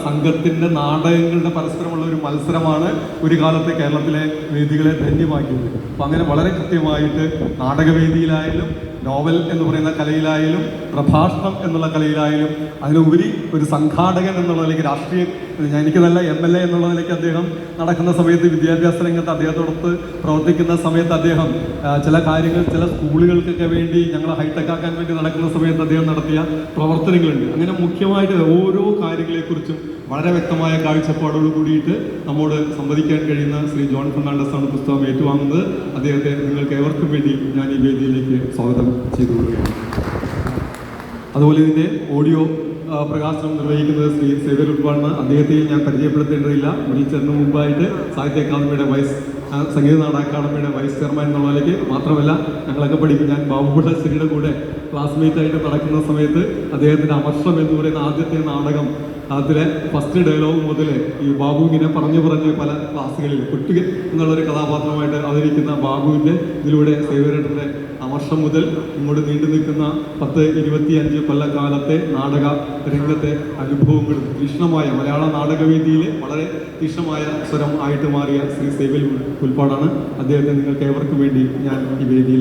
സംഘത്തിൻ്റെ നാടകങ്ങളുടെ പരസ്പരമുള്ള ഒരു മത്സരമാണ് ഒരു കാലത്തെ കേരളത്തിലെ വേദികളെ ധന്യമാക്കിയത്. അപ്പം അങ്ങനെ വളരെ കൃത്യമായിട്ട് നാടകവേദിയിലായാലും നോവൽ എന്ന് പറയുന്ന കലയിലായാലും പ്രഭാഷണം എന്നുള്ള കലയിലായാലും അതിലുപരി ഒരു സംഘാടകൻ എന്നുള്ള നിലയ്ക്ക് രാഷ്ട്രീയ എനിക്ക് നല്ല MLA എന്നുള്ള നിലയ്ക്ക് അദ്ദേഹം നടക്കുന്ന സമയത്ത് വിദ്യാഭ്യാസ രംഗത്ത് അദ്ദേഹത്തോടൊത്ത് പ്രവർത്തിക്കുന്ന സമയത്ത് അദ്ദേഹം ചില കാര്യങ്ങൾ ചില സ്കൂളുകൾക്കൊക്കെ വേണ്ടി ഞങ്ങൾ ഹൈടെക് ആക്കാൻ വേണ്ടി നടക്കുന്ന സമയത്ത് അദ്ദേഹം നടത്തിയ പ്രവർത്തനങ്ങളുണ്ട്. അങ്ങനെ മുഖ്യമായിട്ട് ഓരോ കാര്യങ്ങളെക്കുറിച്ചും വളരെ വ്യക്തമായ കാഴ്ചപ്പാടോട് കൂടിയിട്ട് നമ്മോട് സംവദിക്കാൻ കഴിയുന്ന ശ്രീ ജോൺ ഫെർണാണ്ടസ് ആണ് പുസ്തകം ഏറ്റുവാങ്ങുന്നത്. അദ്ദേഹത്തെ നിങ്ങൾക്ക് ഏവർക്കും വേണ്ടി ഞാൻ ഈ വേദിയിലേക്ക് സ്വാഗതം ചെയ്തു കൊള്ളുകയാണ്. അതുപോലെ ഇതിൻ്റെ ഓഡിയോ പ്രകാശനം നിർവഹിക്കുന്നത് ശ്രീ സേവ്യർ ഉൾപ്പാടാണ്. അദ്ദേഹത്തെ ഞാൻ പരിചയപ്പെടുത്തേണ്ടതില്ല. വിളിച്ചതിന് മുമ്പായിട്ട് സാഹിത്യ അക്കാദമിയുടെ സംഗീത നാടക അക്കാദമിയുടെ വൈസ് ചെയർമാൻ എന്നുള്ള നിലയ്ക്ക് മാത്രമല്ല ഞങ്ങളൊക്കെ പഠിക്കും. ഞാൻ ബാബുഭട്ടശ്ശേരിയുടെ കൂടെ ക്ലാസ്മേറ്റ് ആയിട്ട് നടക്കുന്ന സമയത്ത് അദ്ദേഹത്തിൻ്റെ അമർഷം എന്ന് പറയുന്ന ആദ്യത്തെ നാടകം അതിലെ ഫസ്റ്റ് ഡയലോഗ് മുതൽ ഈ ബാബു ഇങ്ങനെ പറഞ്ഞു പല ക്ലാസ്സുകളിൽ കുട്ടി എന്നുള്ളൊരു കഥാപാത്രമായിട്ട് അവതരിക്കുന്ന ബാബുവിൻ്റെ ഇതിലൂടെ സേവ്യരുടെ അമർഷം മുതൽ ഇങ്ങോട്ട് നീണ്ടു നിൽക്കുന്ന 10-25 കൊല്ലക്കാലത്തെ നാടക രംഗത്തെ അനുഭവങ്ങളും തീക്ഷ്ണമായ മലയാള നാടകവേദിയിൽ വളരെ തീക്ഷ്ണമായ സ്വരം ആയിട്ട് മാറിയ ശ്രീ സേവ്യർ ഉൾപ്പാടാണ്. അദ്ദേഹത്തെ നിങ്ങൾക്ക് ഏവർക്കും വേണ്ടി ഞാൻ ഈ വേദിയിലേക്ക്